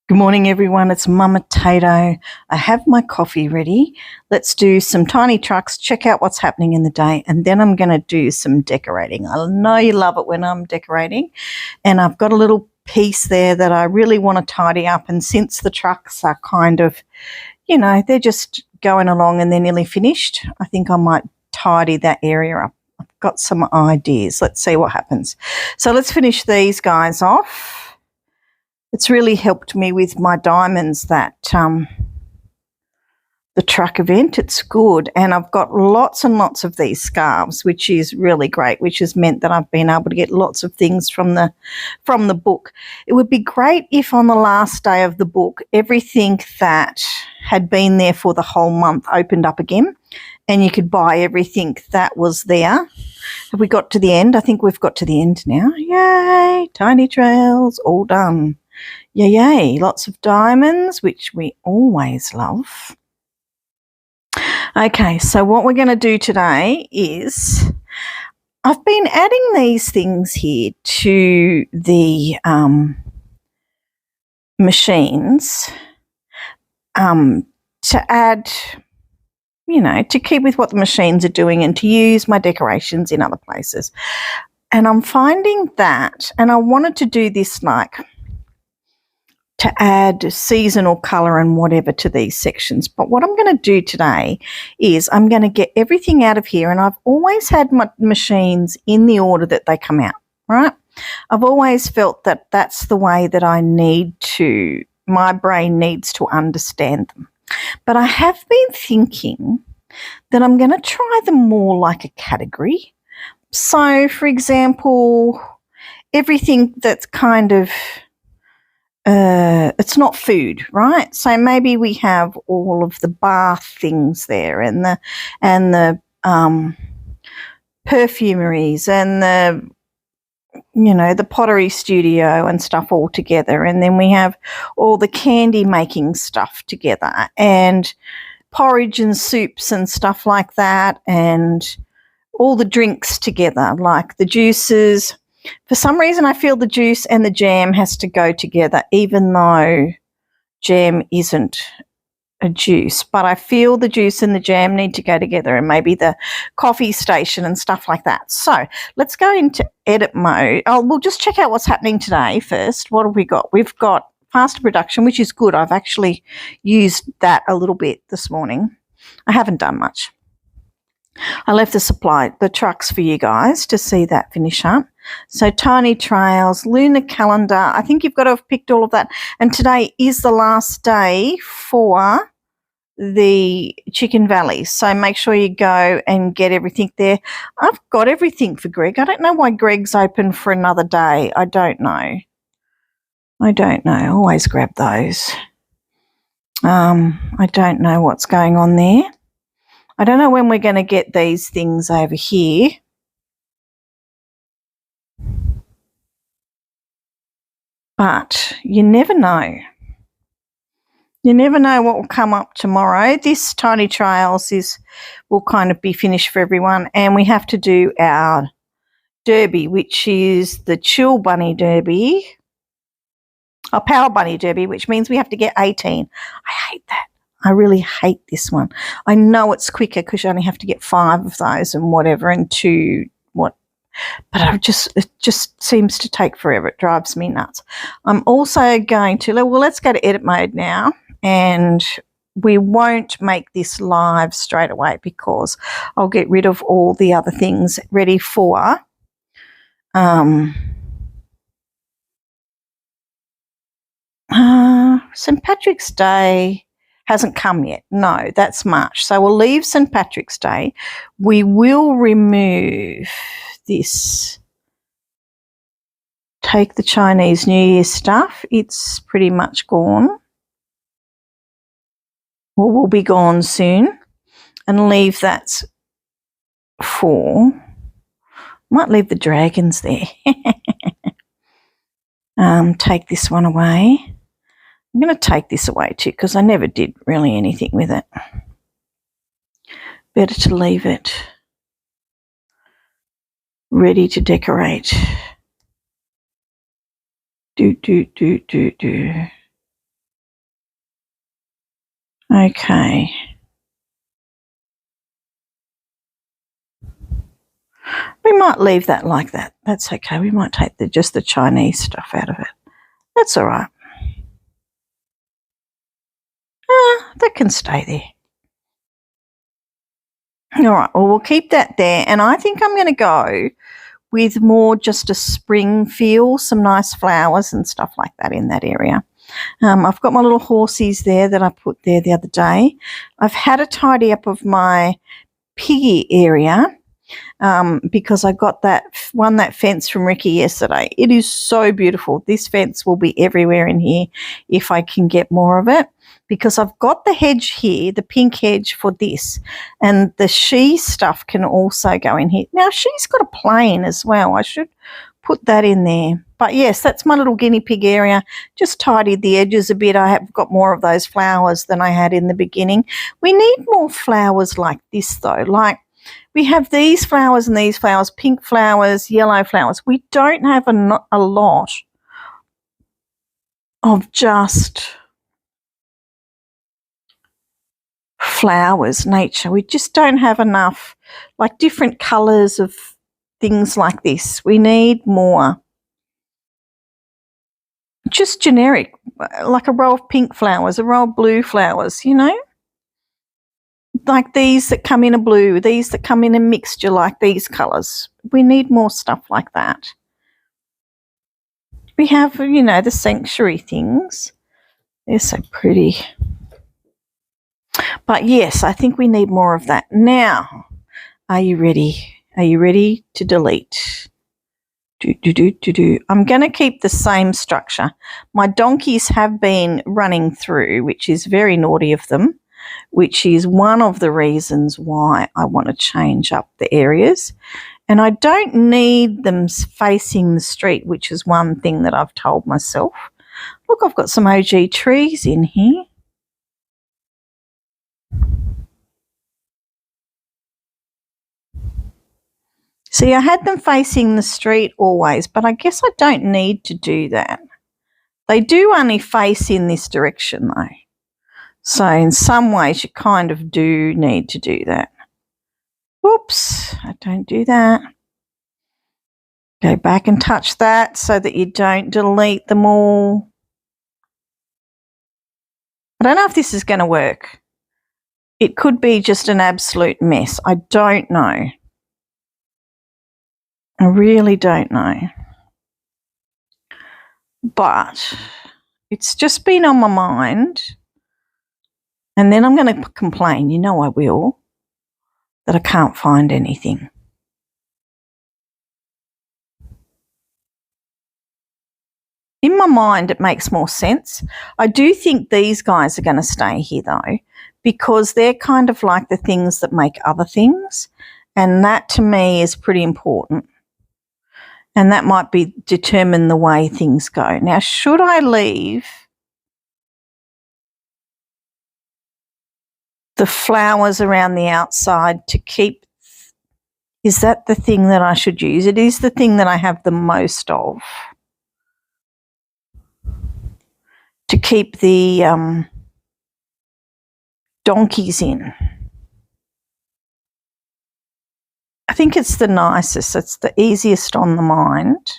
Good morning, everyone. It's Mama Tato. I have my coffee ready. Let's do some tiny trucks, check out what's happening in the day, and then I'm going to do some decorating. I know you love it when I'm decorating, and I've got a little piece there that I really want to tidy up. And since the trucks are kind of, they're just going along and they're nearly finished, I think I might tidy that area up. I've got some ideas. Let's see what happens. So let's finish these guys off. It's really helped me with my diamonds, that the truck event. It's good. And I've got lots and lots of these scarves, which is really great, which has meant that I've been able to get lots of things from the book. It would be great if on the last day of the book, everything that had been there for the whole month opened up again and you could buy everything that was there. Have we got to the end? I think we've got to the end now. Yay! Tiny trails, all done. Yay, lots of diamonds, which we always love. Okay, so what we're going to do today is I've been adding these things here to the machines to add, to keep with what the machines are doing and to use my decorations in other places. And I'm finding that, and I wanted to do this to add seasonal colour and whatever to these sections. But what I'm going to do today is I'm going to get everything out of here, and I've always had my machines in the order that they come out, right? I've always felt that that's the way that my brain needs to understand them. But I have been thinking that I'm going to try them more like a category. So, for example, everything that's kind of it's not food, right? So maybe we have all of the bath things there, and the perfumeries, and the pottery studio and stuff all together, and then we have all the candy making stuff together, and porridge and soups and stuff like that, and all the drinks together, like the juices. For some reason, I feel the juice and the jam has to go together, even though jam isn't a juice. But I feel the juice and the jam need to go together, and maybe the coffee station and stuff like that. So let's go into edit mode. We'll just check out what's happening today first. What have we got? We've got faster production, which is good. I've actually used that a little bit this morning. I haven't done much. I left the trucks for you guys to see that finish up. So tiny trails, lunar calendar. I think you've got to have picked all of that. And today is the last day for the Chicken Valley. So make sure you go and get everything there. I've got everything for Greg. I don't know why Greg's open for another day. I don't know. I always grab those. I don't know what's going on there. I don't know when we're going to get these things over here. But you never know. You never know what will come up tomorrow. This Tiny Trails will kind of be finished for everyone. And we have to do our derby, which is the Chill Bunny Derby. Our Power Bunny Derby, which means we have to get 18. I hate that. I really hate this one. I know it's quicker because you only have to get 5 of those and whatever, and 2 what. But it just seems to take forever. It drives me nuts. I'm also going to, let's go to edit mode now, and we won't make this live straight away because I'll get rid of all the other things ready for St. Patrick's Day. Hasn't come yet. No, that's March. So we'll leave St. Patrick's Day. We will remove this. Take the Chinese New Year stuff. It's pretty much gone. Or will be gone soon. And leave that for. Might leave the dragons there. Take this one away. I'm going to take this away too because I never did really anything with it. Better to leave it ready to decorate. Okay. We might leave that like that. That's okay. We might take just the Chinese stuff out of it. That's all right. That can stay there. All right. Well, we'll keep that there. And I think I'm going to go with more just a spring feel, some nice flowers and stuff like that in that area. I've got my little horsies there that I put there the other day. I've had a tidy up of my piggy area because I got that fence from Ricky yesterday. It is so beautiful. This fence will be everywhere in here if I can get more of it, because I've got the hedge here, the pink hedge for this, and the she stuff can also go in here. Now, she's got a plane as well. I should put that in there. But yes, that's my little guinea pig area. Just tidied the edges a bit. I have got more of those flowers than I had in the beginning. We need more flowers like this though. Like, we have these flowers and these flowers, pink flowers, yellow flowers. We don't have a lot of just flowers, nature. We just don't have enough, like different colours of things like this. We need more. Just generic, like a row of pink flowers, a row of blue flowers, you know? Like these that come in a blue, these that come in a mixture like these colours. We need more stuff like that. We have, you know, the sanctuary things. They're so pretty. But yes, I think we need more of that. Now, are you ready? Are you ready to delete? I'm going to keep the same structure. My donkeys have been running through, which is very naughty of them, which is one of the reasons why I want to change up the areas. And I don't need them facing the street, which is one thing that I've told myself. Look, I've got some OG trees in here. See, I had them facing the street always, but I guess I don't need to do that. They do only face in this direction though. So in some ways you kind of do need to do that. Whoops, I don't do that. Go back and touch that so that you don't delete them all. I don't know if this is going to work. It could be just an absolute mess. I don't know. I really don't know. But it's just been on my mind. And then I'm going to complain, you know I will, that I can't find anything. In my mind, it makes more sense. I do think these guys are going to stay here though, because they're kind of like the things that make other things. And that to me is pretty important. And that might determine the way things go. Now, should I leave the flowers around the outside to keep? Is that the thing that I should use? It is the thing that I have the most of. To keep the donkeys in. I think it's the nicest. It's the easiest on the mind.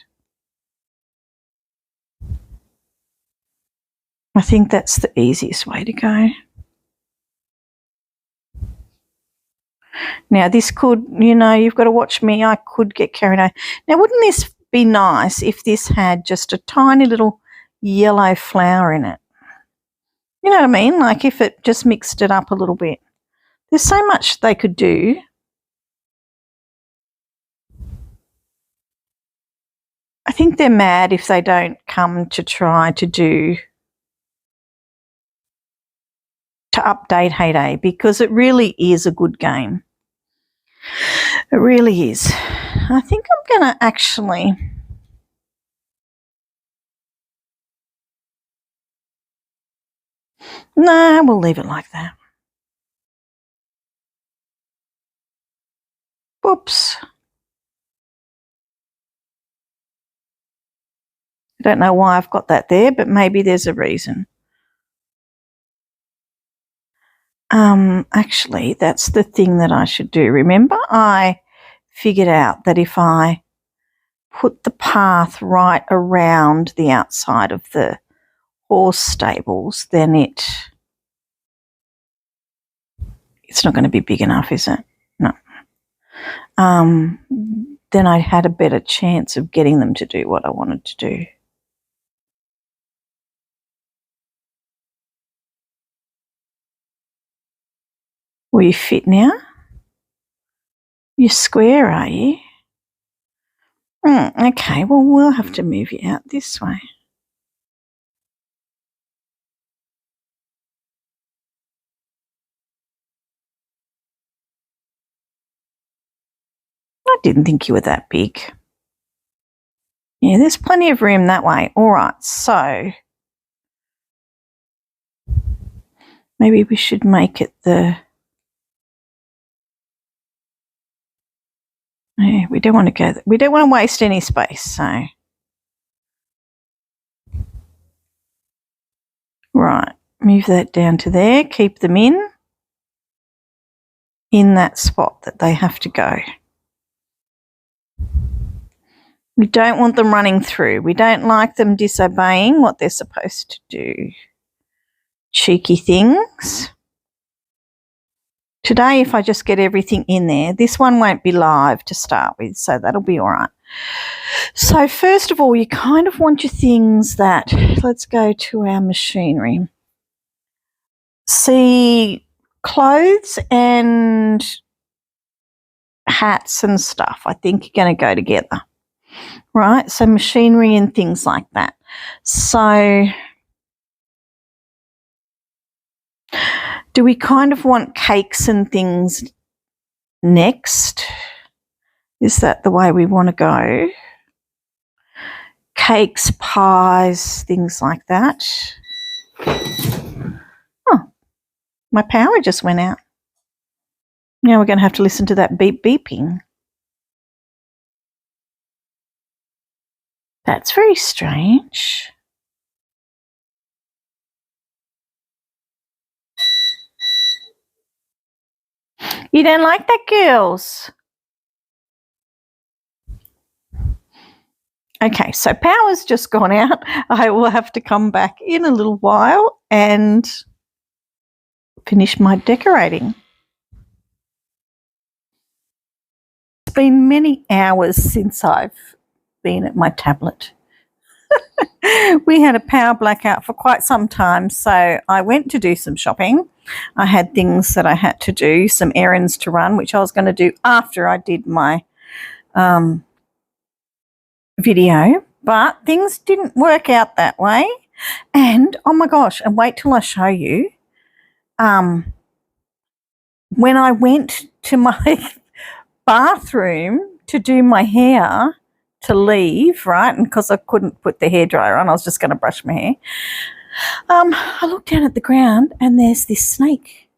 I think that's the easiest way to go. Now, this could, you know, you've got to watch me. I could get carried away. Now, wouldn't this be nice if this had just a tiny little yellow flower in it? You know what I mean? Like if it just mixed it up a little bit. There's so much they could do. I think they're mad if they don't come to try to update Heyday, because it really is a good game. It really is. I think I'm going to actually... No, we'll leave it like that. Whoops. I don't know why I've got that there, but maybe there's a reason. Actually, that's the thing that I should do. Remember, I figured out that if I put the path right around the outside of the horse stables, then it's not going to be big enough, is it? No. Then I had a better chance of getting them to do what I wanted to do. Will you fit now? You're square, are you? Okay, well, we'll have to move you out this way. I didn't think you were that big. Yeah, there's plenty of room that way. All right, so maybe we should make it the... Yeah, we don't want to go... We don't want to waste any space, so... Right, move that down to there. Keep them in that spot that they have to go. We don't want them running through. We don't like them disobeying what they're supposed to do. Cheeky things. Today, if I just get everything in there, this one won't be live to start with, so that'll be all right. So first of all, you kind of want your things that, let's go to our machinery. See, clothes and hats and stuff, I think, are going to go together. Right, so machinery and things like that. So do we kind of want cakes and things next? Is that the way we want to go? Cakes, pies, things like that. Oh, my power just went out. Now we're going to have to listen to that beep beeping. That's very strange. You don't like that, girls? Okay, so power's just gone out. I will have to come back in a little while and finish my decorating. It's been many hours since I've been at my tablet. We had a power blackout for quite some time, so I went to do some shopping. I had things that I had to do, some errands to run, which I was going to do after I did my video, but things didn't work out that way. And oh my gosh, and wait till I show you. When I went to my bathroom to do my hair, to leave, right, and because I couldn't put the hairdryer on, I was just going to brush my hair. I looked down at the ground and there's this snake.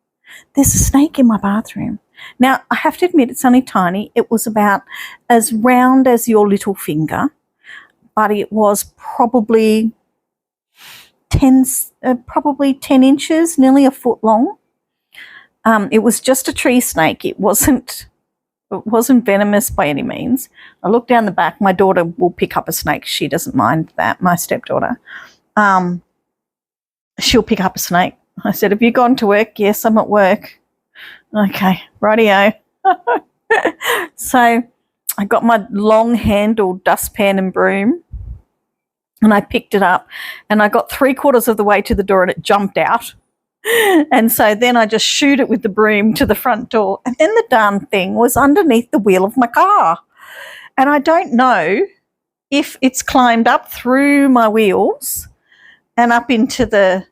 There's a snake in my bathroom. Now, I have to admit it's only tiny. It was about as round as your little finger, but it was probably 10 inches, nearly a foot long. It was just a tree snake. It wasn't venomous by any means. I looked down the back. My daughter will pick up a snake. She doesn't mind that, my stepdaughter. She'll pick up a snake. I said, have you gone to work? Yes, I'm at work. Okay, rightio. So I got my long-handled dustpan and broom and I picked it up and I got 3/4 of the way to the door and it jumped out. And so then I just shoot it with the broom to the front door. And then the darn thing was underneath the wheel of my car. And I don't know if it's climbed up through my wheels and up into the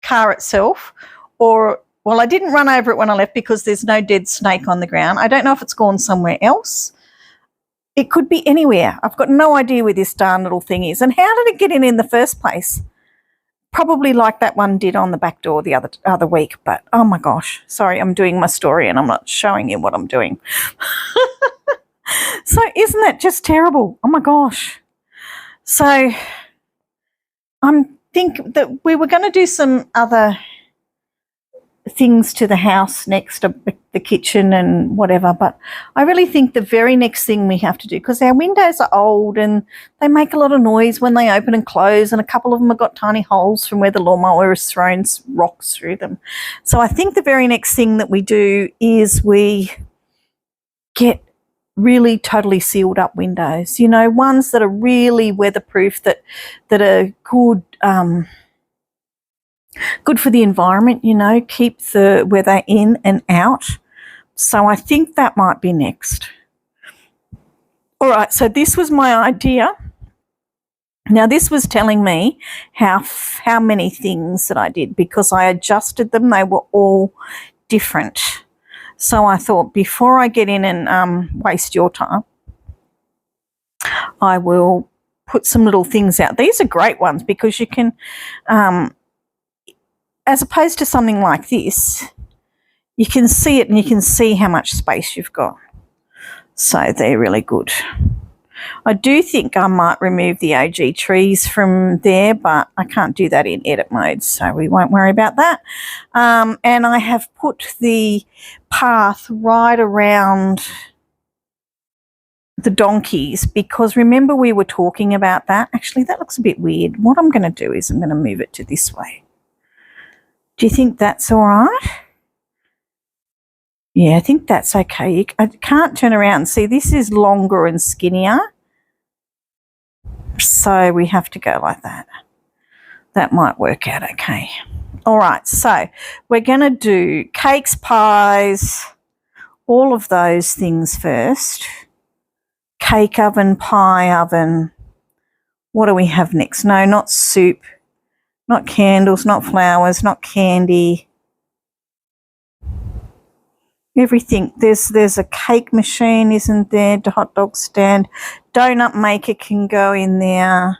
car itself, or, well, I didn't run over it when I left because there's no dead snake on the ground. I don't know if it's gone somewhere else. It could be anywhere. I've got no idea where this darn little thing is. And how did it get in the first place? Probably like that one did on the back door the other week, but oh my gosh, sorry, I'm doing my story and I'm not showing you what I'm doing. So isn't that just terrible? Oh my gosh. So I think that we were going to do some other things to the house next to the kitchen and whatever, but I really think the very next thing we have to do, because our windows are old and they make a lot of noise when they open and close, and a couple of them have got tiny holes from where the lawnmower has thrown rocks through them. So I think the very next thing that we do is we get really totally sealed up windows, you know, ones that are really weatherproof, that are good, good for the environment, you know, keep the weather in and out. So I think that might be next. All right, so this was my idea. Now this was telling me how many things that I did, because I adjusted them. They were all different. So I thought, before I get in and waste your time, I will put some little things out. These are great ones because you can, as opposed to something like this, you can see it and you can see how much space you've got. So they're really good. I do think I might remove the OG trees from there, but I can't do that in edit mode, so we won't worry about that. And I have put the path right around the donkeys, because remember we were talking about that. Actually, that looks a bit weird. What I'm going to do is I'm going to move it to this way. Do you think that's all right? Yeah, I think that's okay. I can't turn around. See, this is longer and skinnier, so we have to go like that. That might work out okay. All right, so we're going to do cakes, pies, all of those things first. Cake oven, pie oven. What do we have next? No, not soup, not candles, not flowers, not candy. Everything. There's a cake machine, isn't there? The hot dog stand. Donut maker can go in there.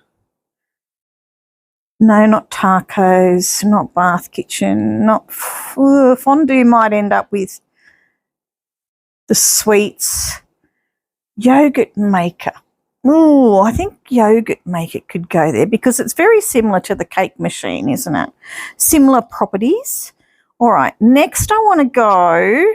No, not tacos, not bath kitchen, not fondue might end up with the sweets. Yogurt maker. Oh, I think yogurt maker could go there because it's very similar to the cake machine, isn't it? Similar properties. All right, next I want to go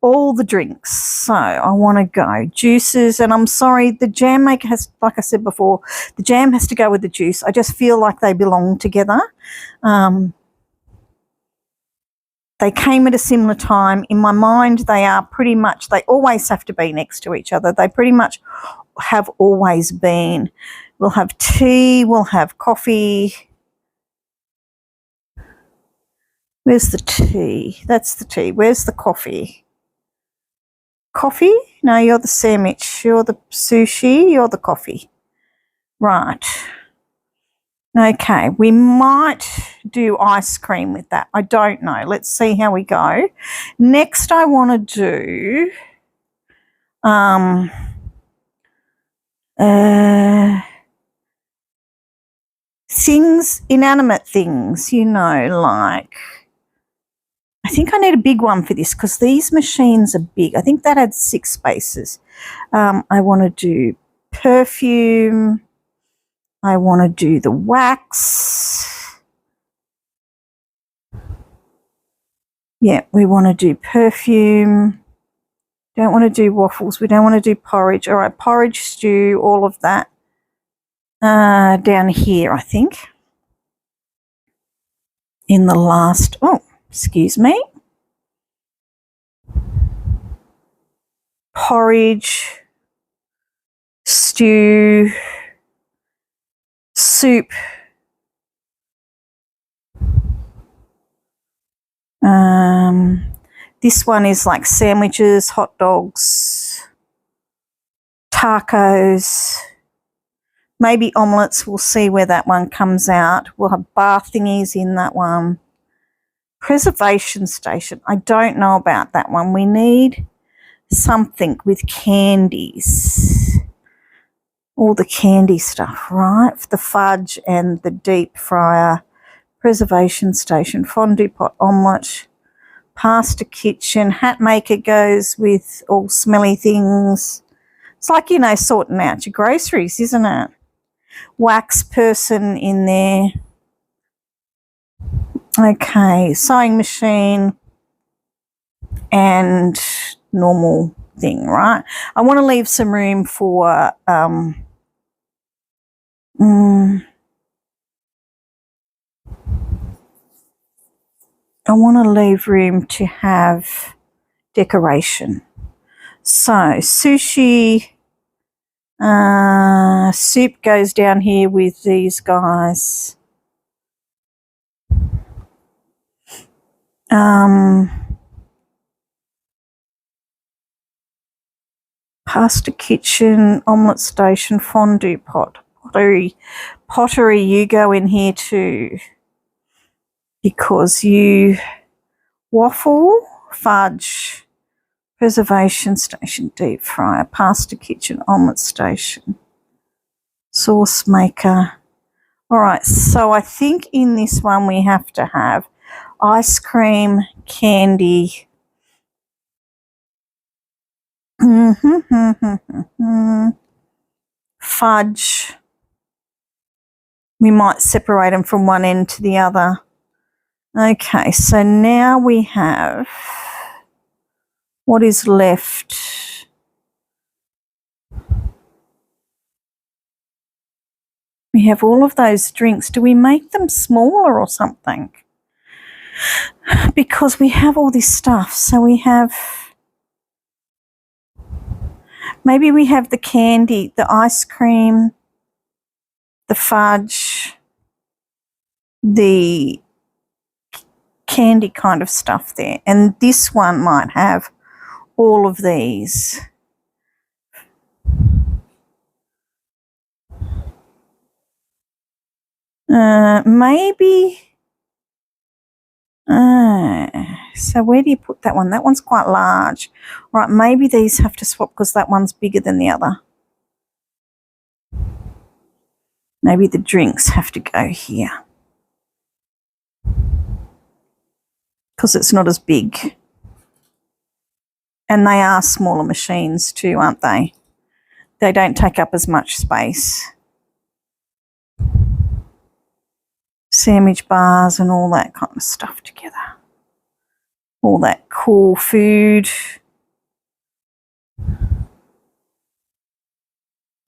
all the drinks. So I want to go juices, and I'm sorry, the jam maker has, like I said before, the jam has to go with the juice. I just feel like they belong together. They came at a similar time. In my mind, they are pretty much, they always have to be next to each other. They pretty much have always been. We'll have tea, we'll have coffee. Where's the tea? That's the tea. Where's the coffee? Coffee? No, you're the sandwich. You're the sushi. You're the coffee. Right. Okay, we might do ice cream with that. I don't know. Let's see how we go. Next, I want to do things, inanimate things, you know, like, I think I need a big one for this because these machines are big. I think that had 6 spaces. I want to do perfume. I want to do the wax. Yeah, we want to do perfume. Don't want to do waffles. We don't want to do porridge. All right, porridge, stew, all of that. Down here, I think. In the last, oh, excuse me. Porridge, stew, soup. This one is like sandwiches, hot dogs, tacos, maybe omelettes. We'll see where that one comes out. We'll have bath thingies in that one. Preservation station. I don't know about that one. We need something with candies. All the candy stuff, right? The fudge and the deep fryer. Preservation station, fondue pot, omelette, pasta kitchen, hat maker goes with all smelly things. It's like, you know, sorting out your groceries, isn't it? Wax person in there. Okay, sewing machine and normal thing, right? I want to leave some room for I want to leave room to have decoration. So sushi soup goes down here with these guys. Pasta kitchen, omelette station, fondue pot, pottery, you go in here too, because you waffle, fudge, preservation station, deep fryer, pasta kitchen, omelette station, sauce maker. All right, so I think in this one we have to have ice cream, candy, fudge. We might separate them from one end to the other. Okay, so now we have what is left. We have all of those drinks. Do we make them smaller or something? Because we have all this stuff. So we have, maybe we have the candy, the ice cream, the fudge, the candy kind of stuff there. And this one might have all of these. Maybe. So where do you put that one? That one's quite large. Right, maybe these have to swap because that one's bigger than the other. Maybe the drinks have to go here because it's not as big. And they are smaller machines too, aren't they? They don't take up as much space. Sandwich bars and all that kind of stuff together. All that cool food.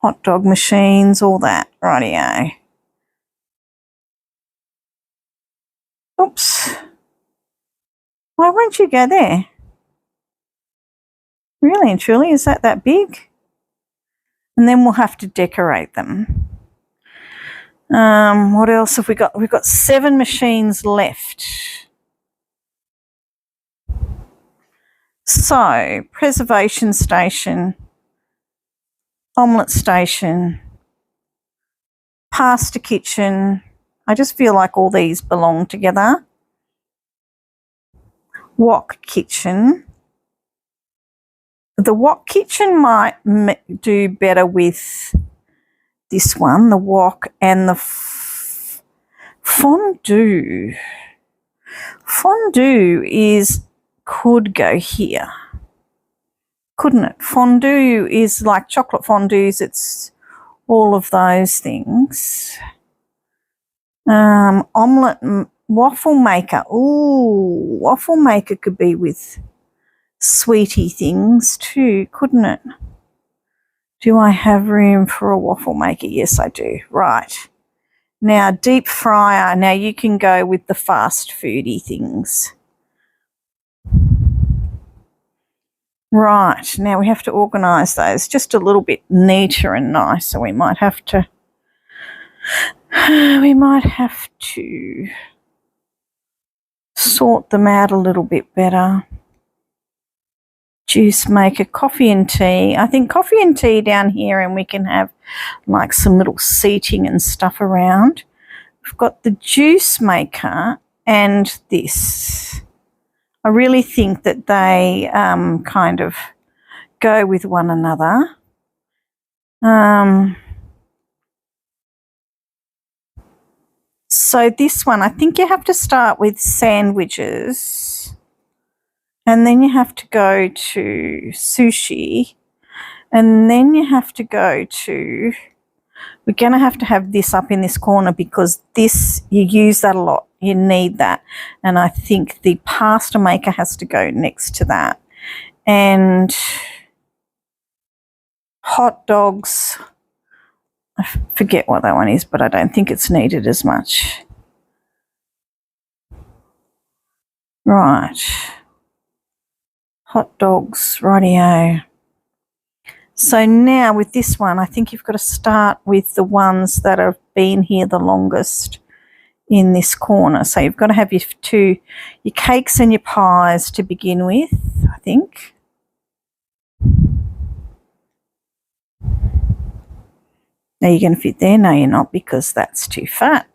Hot dog machines, all that. Rightio. Oops. Why won't you go there? Really and truly, is that big? And then we'll have to decorate them. What else have we got? We've got 7 machines left. So, preservation station, omelette station, pasta kitchen. I just feel like all these belong together. Wok kitchen. The wok kitchen might do better with this one, the wok, and the fondue. Fondue could go here, couldn't it? Fondue is like chocolate fondues. It's all of those things. Omelette, waffle maker. Ooh, waffle maker could be with sweetie things too, couldn't it? Do I have room for a waffle maker? Yes, I do. Right. Now, deep fryer. Now, you can go with the fast foody things. Right. Now, we have to organise those just a little bit neater and nicer. We might have to sort them out a little bit better. Juice maker, coffee and tea. I think coffee and tea down here, and we can have like some little seating and stuff around. We've got the juice maker and this. I really think that they kind of go with one another. So this one, I think you have to start with sandwiches, and then you have to go to sushi, and then you have to go to we're going to have this up in this corner because this, you use that a lot. You need that. And I think the pasta maker has to go next to that. And hot dogs, I forget what that one is, but I don't think it's needed as much. Right. Hot dogs, rightio. So now with this one, I think you've got to start with the ones that have been here the longest in this corner. So you've got to have your cakes and your pies to begin with, I think. Now you're going to fit there. No, you're not, because that's too fat.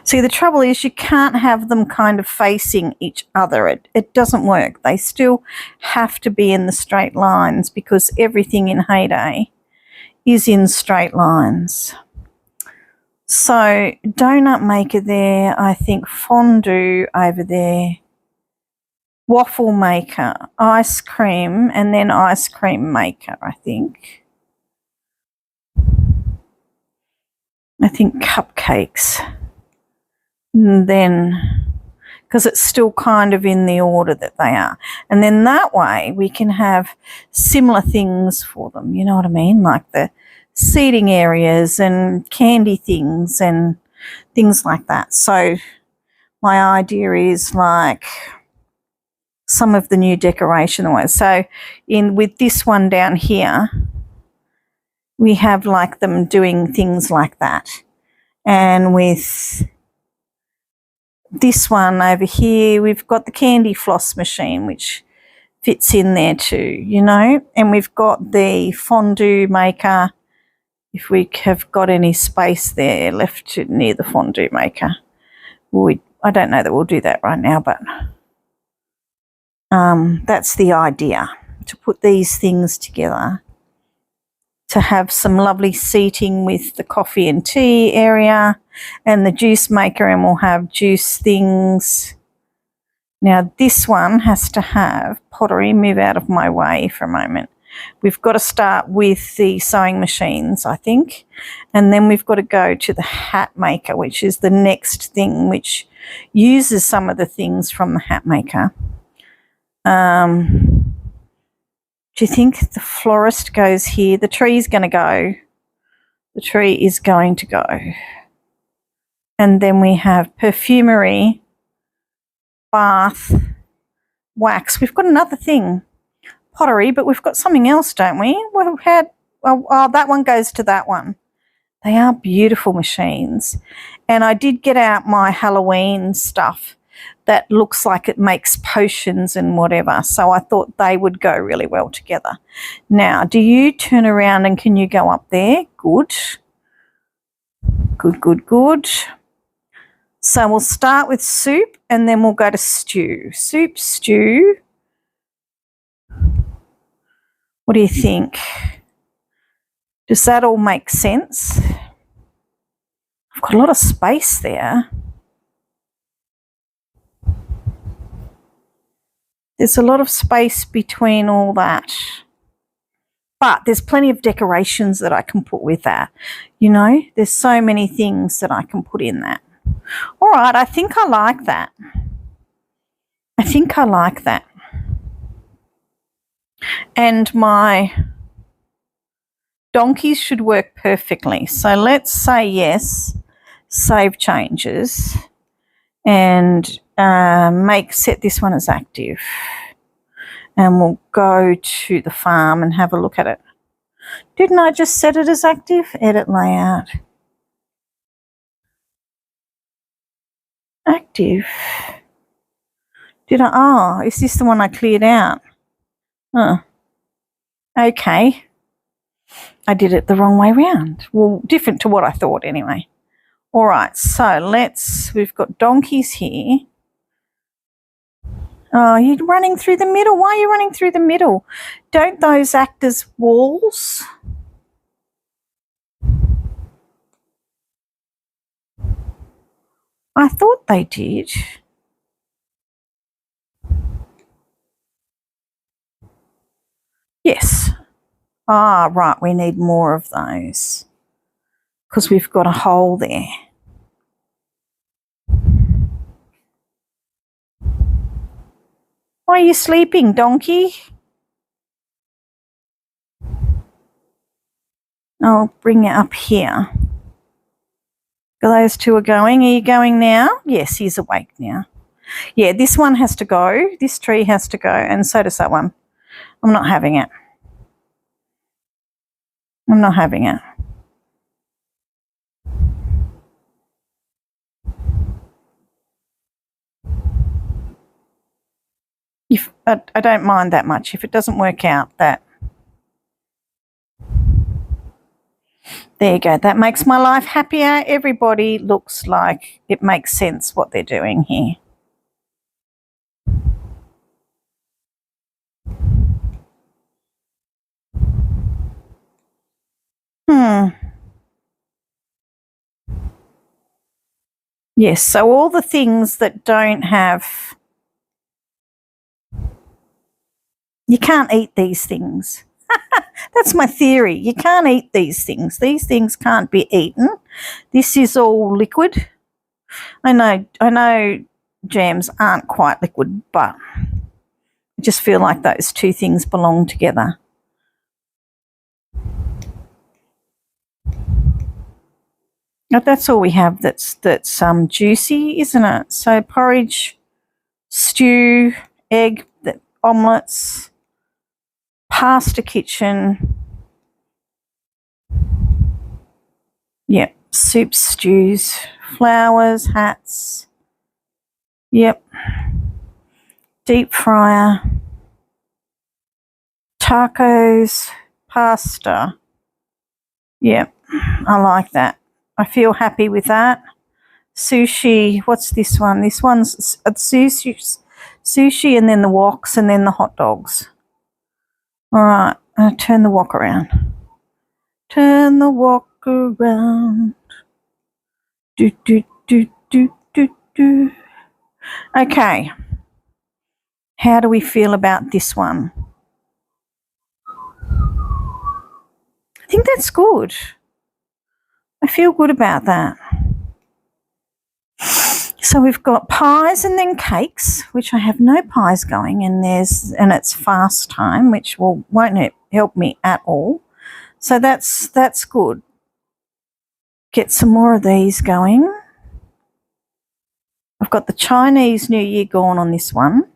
See, the trouble is you can't have them kind of facing each other. It doesn't work. They still have to be in the straight lines because everything in Heyday is in straight lines. So donut maker there, I think fondue over there, waffle maker, ice cream, and then ice cream maker, I think. I think cupcakes. And then, because it's still kind of in the order that they are. And then that way we can have similar things for them, you know what I mean? Like the seating areas and candy things and things like that. So my idea is like some of the new decoration ones. So with this one down here, we have like them doing things like that. And with this one over here, we've got the candy floss machine, which fits in there too, you know, and we've got the fondue maker, if we have got any space there left near the fondue maker. I don't know that we'll do that right now, but that's the idea, to put these things together, to have some lovely seating with the coffee and tea area and the juice maker, and we'll have juice things. Now this one has to have pottery. Move out of my way for a moment. We've got to start with the sewing machines, I think, and then we've got to go to the hat maker, which is the next thing, which uses some of the things from the hat maker. Do you think the florist goes here? The tree's going to go. The tree is going to go. And then we have perfumery, bath, wax. We've got another thing, pottery, but we've got something else, don't we? We've had, that one goes to that one. They are beautiful machines. And I did get out my Halloween stuff that looks like it makes potions and whatever. So I thought they would go really well together. Now, do you turn around and can you go up there? Good. Good, good, good. So we'll start with soup and then we'll go to stew. Soup, stew. What do you think? Does that all make sense? I've got a lot of space there. There's a lot of space between all that. But there's plenty of decorations that I can put with that. You know, there's so many things that I can put in that. All right, I think I like that. I think I like that. And my donkeys should work perfectly. So let's say yes, save changes, and set this one as active. And we'll go to the farm and have a look at it. Didn't I just set it as active? Edit layout. Active. Did I? Oh, is this the one I cleared out? Huh. Okay. I did it the wrong way round. Well, different to what I thought anyway. All right, so we've got donkeys here. Oh, you're running through the middle. Why are you running through the middle? Don't those act as walls? I thought they did. Yes. Ah, right, we need more of those because we've got a hole there. Why are you sleeping, donkey? I'll bring it up here. Those two are going. Are you going now? Yes, he's awake now. Yeah, this one has to go. This tree has to go, and so does that one. I'm not having it. I'm not having it. I don't mind that much. If it doesn't work out, that. There you go. That makes my life happier. Everybody looks like it makes sense what they're doing here. Yes, so all the things that don't have... You can't eat these things. That's my theory. You can't eat these things. These things can't be eaten. This is all liquid. I know jams aren't quite liquid, but I just feel like those two things belong together. But that's all we have that's juicy, isn't it? So porridge, stew, egg, omelettes, pasta kitchen. Yep, soups, stews, flowers, hats. Yep. Deep fryer. Tacos, pasta. Yep, I like that. I feel happy with that. Sushi, what's this one? This one's sushi and then the woks and then the hot dogs. All right, turn the wok around. Turn the wok around. Do, do, do, do, do, do. Okay. How do we feel about this one? I think that's good. I feel good about that. So we've got pies and then cakes, which I have no pies going, and it's fast time, which won't help me at all. So that's good. Get some more of these going. I've got the Chinese New Year gone on this one.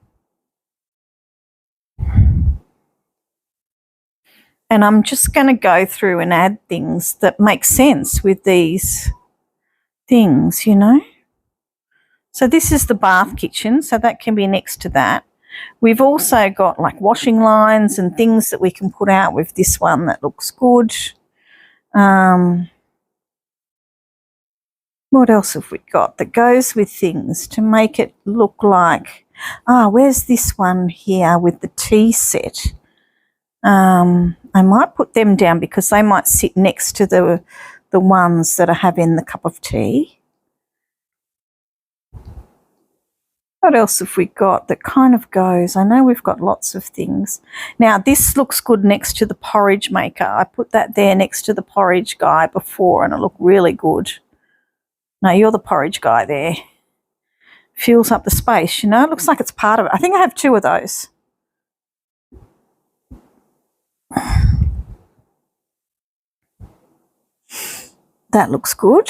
And I'm just going to go through and add things that make sense with these things, you know. So this is the bath kitchen, so that can be next to that. We've also got like washing lines and things that we can put out with this one that looks good. What else have we got that goes with things to make it look like... where's this one here with the tea set? I might put them down because they might sit next to the ones that I have in the cup of tea. What else have we got that kind of goes? I know we've got lots of things. Now, this looks good next to the porridge maker. I put that there next to the porridge guy before and it looked really good. No, you're the porridge guy there. Fills up the space, you know. It looks like it's part of it. I think I have two of those. That looks good.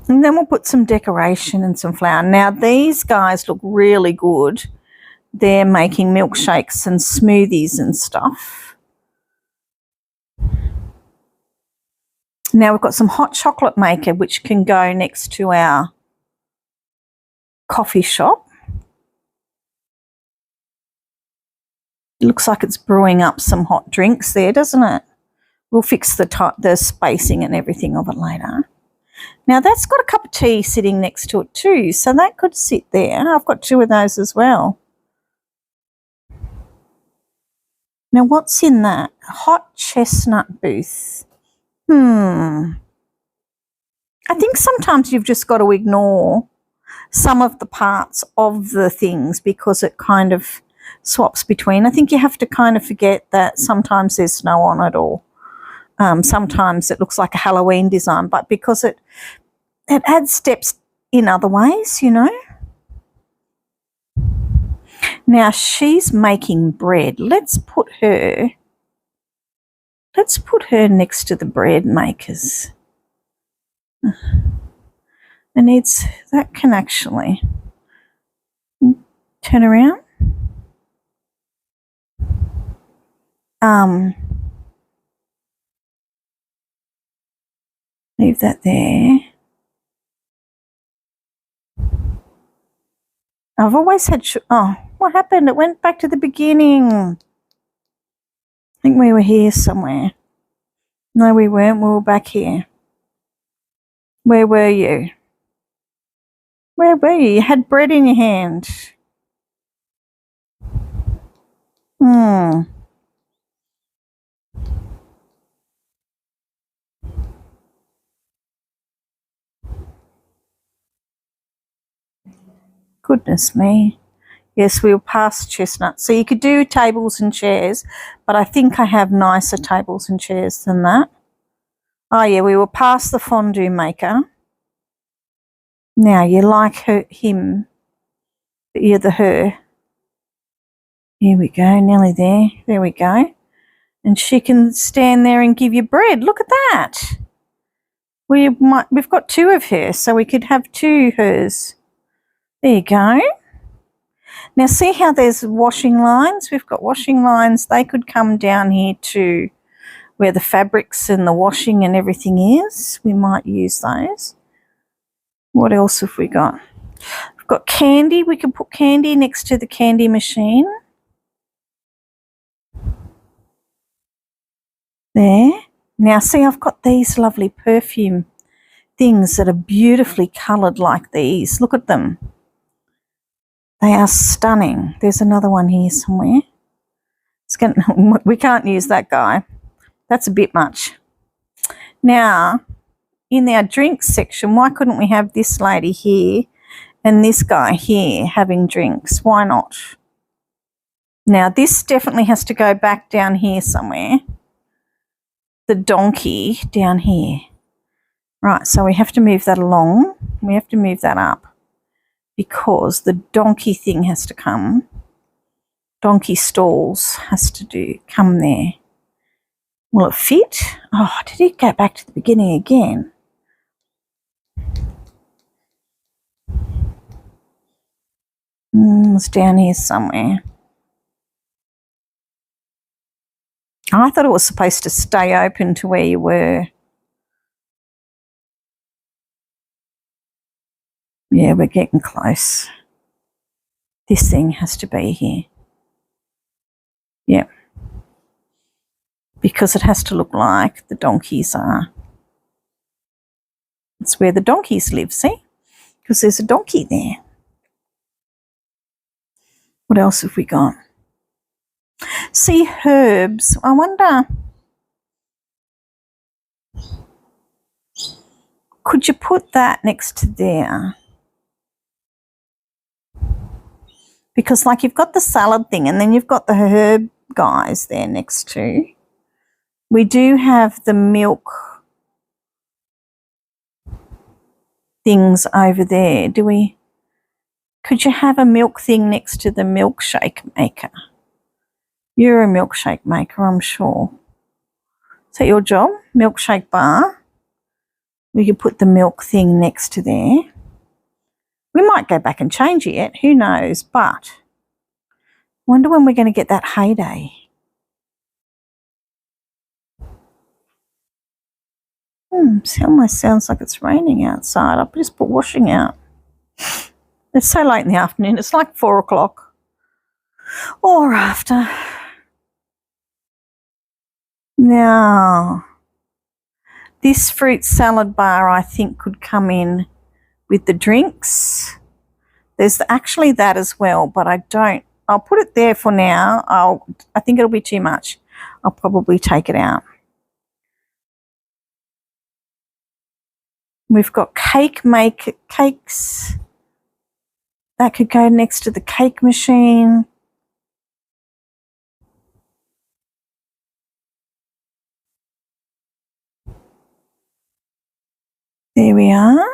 And then we'll put some decoration and some flower. Now, these guys look really good. They're making milkshakes and smoothies and stuff. Now, we've got some hot chocolate maker, which can go next to our coffee shop. It looks like it's brewing up some hot drinks there, doesn't it? We'll fix the spacing and everything of it later. Now, that's got a cup of tea sitting next to it too, so that could sit there. I've got two of those as well. Now, what's in that? Hot chestnut booth. I think sometimes you've just got to ignore some of the parts of the things because it kind of swaps between. I think you have to kind of forget that sometimes there's snow on it, or sometimes it looks like a Halloween design, but because it adds steps in other ways, you know. Now she's making bread. Let's put her next to the bread makers. It needs, that can actually turn around. Leave that there. I've always had, oh, what happened? It went back to the beginning. I think we were here somewhere. No, we weren't. We were back here. Where were you? Where were you? You had bread in your hand. Goodness me. Yes, we were past chestnut. So you could do tables and chairs, but I think I have nicer tables and chairs than that. Oh yeah, we were past the fondue maker. Now you like him, but you're the her. Here we go, nearly there. There we go. And she can stand there and give you bread. Look at that. We've got two of her, so we could have two hers. There you go. Now see how there's washing lines? We've got washing lines. They could come down here to where the fabrics and the washing and everything is. We might use those. What else have we got? We've got candy. We can put candy next to the candy machine. There. Now see, I've got these lovely perfume things that are beautifully coloured like these. Look at them. They are stunning. There's another one here somewhere. We can't use that guy. That's a bit much. Now, in our drinks section, why couldn't we have this lady here and this guy here having drinks? Why not? Now, this definitely has to go back down here somewhere. The donkey down here. Right, so we have to move that along. We have to move that up because the donkey thing has to come. Donkey stalls has to come there. Will it fit? Oh, did it go back to the beginning again? It's down here somewhere. I thought it was supposed to stay open to where you were. Yeah, we're getting close. This thing has to be here. Yep. Because it has to look like the donkeys are. It's where the donkeys live, see? Because there's a donkey there. What else have we got? See, herbs. I wonder, could you put that next to there? Because like you've got the salad thing and then you've got the herb guys there next to. We do have the milk things over there. Do we? Could you have a milk thing next to the milkshake maker? You're a milkshake maker, I'm sure. Is that your job? Milkshake bar. We could put the milk thing next to there. We might go back and change it yet. Who knows? But I wonder when we're going to get that heyday. It almost sounds like it's raining outside. I'll just put washing out. It's so late in the afternoon. It's like 4 o'clock or after. Now, this fruit salad bar I think could come in with the drinks. There's actually that as well, but I'll put it there for now. I think it'll be too much. I'll probably take it out. We've got cakes. That could go next to the cake machine. There we are.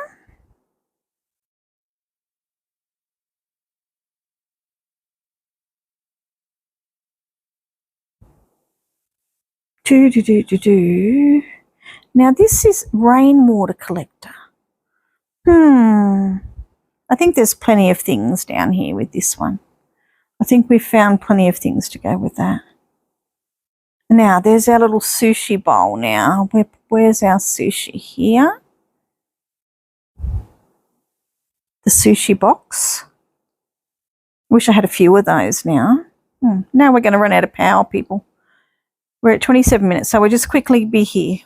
Now this is rainwater collector. I think there's plenty of things down here with this one. I think we've found plenty of things to go with that. Now there's our little sushi bowl now. Where's our sushi? Here. The sushi box. Wish I had a few of those now. Now we're going to run out of power, people. We're at 27 minutes, so we'll just quickly be here.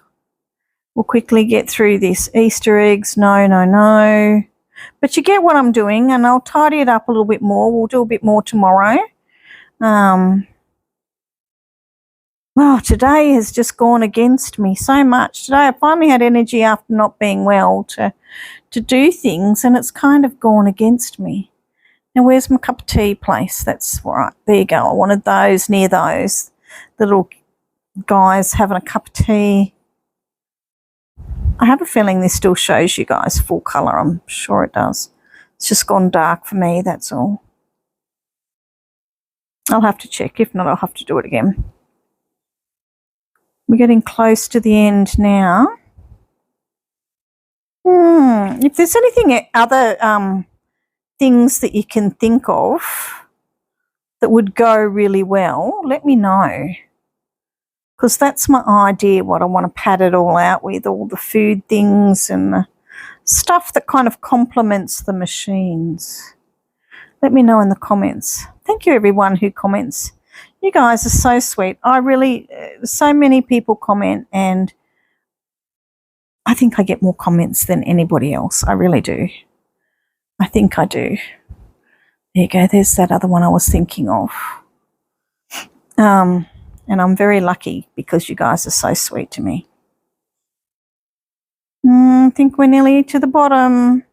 We'll quickly get through this. Easter eggs, no. But you get what I'm doing, and I'll tidy it up a little bit more. We'll do a bit more tomorrow. Well, today has just gone against me so much. Today I finally had energy after not being well to do things, and it's kind of gone against me. Now, where's my cup of tea place? That's right. There you go. I wanted those near those. The little guys having a cup of tea. I have a feeling this still shows you guys full colour. I'm sure it does. It's just gone dark for me, that's all. I'll have to check. If not, I'll have to do it again. We're getting close to the end now. If there's anything other things that you can think of that would go really well, let me know. Because that's my idea, what I want to pad it all out with, all the food things and the stuff that kind of complements the machines. Let me know in the comments. Thank you, everyone who comments. You guys are so sweet. I really, so many people comment, and I think I get more comments than anybody else. I really do. I think I do. There you go. There's that other one I was thinking of. And I'm very lucky because you guys are so sweet to me. I think we're nearly to the bottom.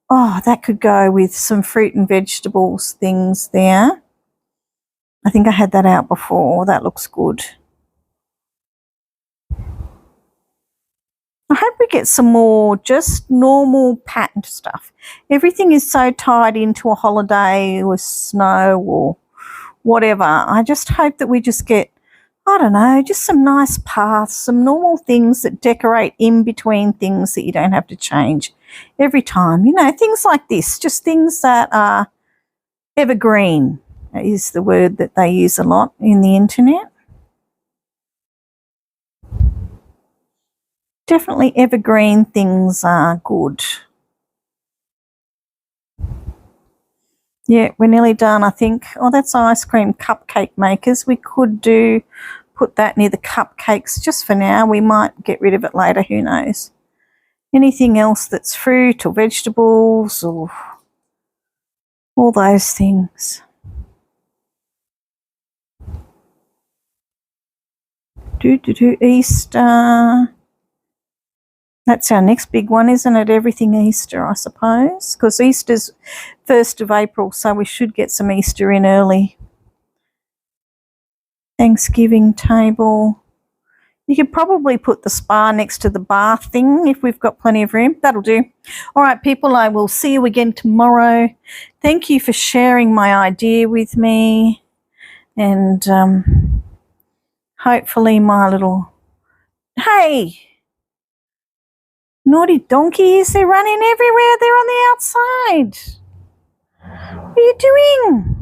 Oh, that could go with some fruit and vegetables things there. I think I had that out before. That looks good. I hope we get some more just normal patterned stuff. Everything is so tied into a holiday or snow or whatever. I just hope that we just get, I don't know, just some nice paths, some normal things that decorate in between things that you don't have to change every time. You know, things like this, just things that are evergreen is the word that they use a lot in the internet. Definitely evergreen things are good. Yeah, we're nearly done, I think. Oh, that's ice cream cupcake makers. We could put that near the cupcakes just for now. We might get rid of it later, who knows. Anything else that's fruit or vegetables or all those things. Easter. That's our next big one, isn't it? Everything Easter, I suppose, because Easter's 1st of April, so we should get some Easter in early. Thanksgiving table. You could probably put the spa next to the bath thing if we've got plenty of room. That'll do. All right, people, I will see you again tomorrow. Thank you for sharing my idea with me. And hopefully my little... Hey! Naughty donkeys, they're running everywhere. They're on the outside. What are you doing?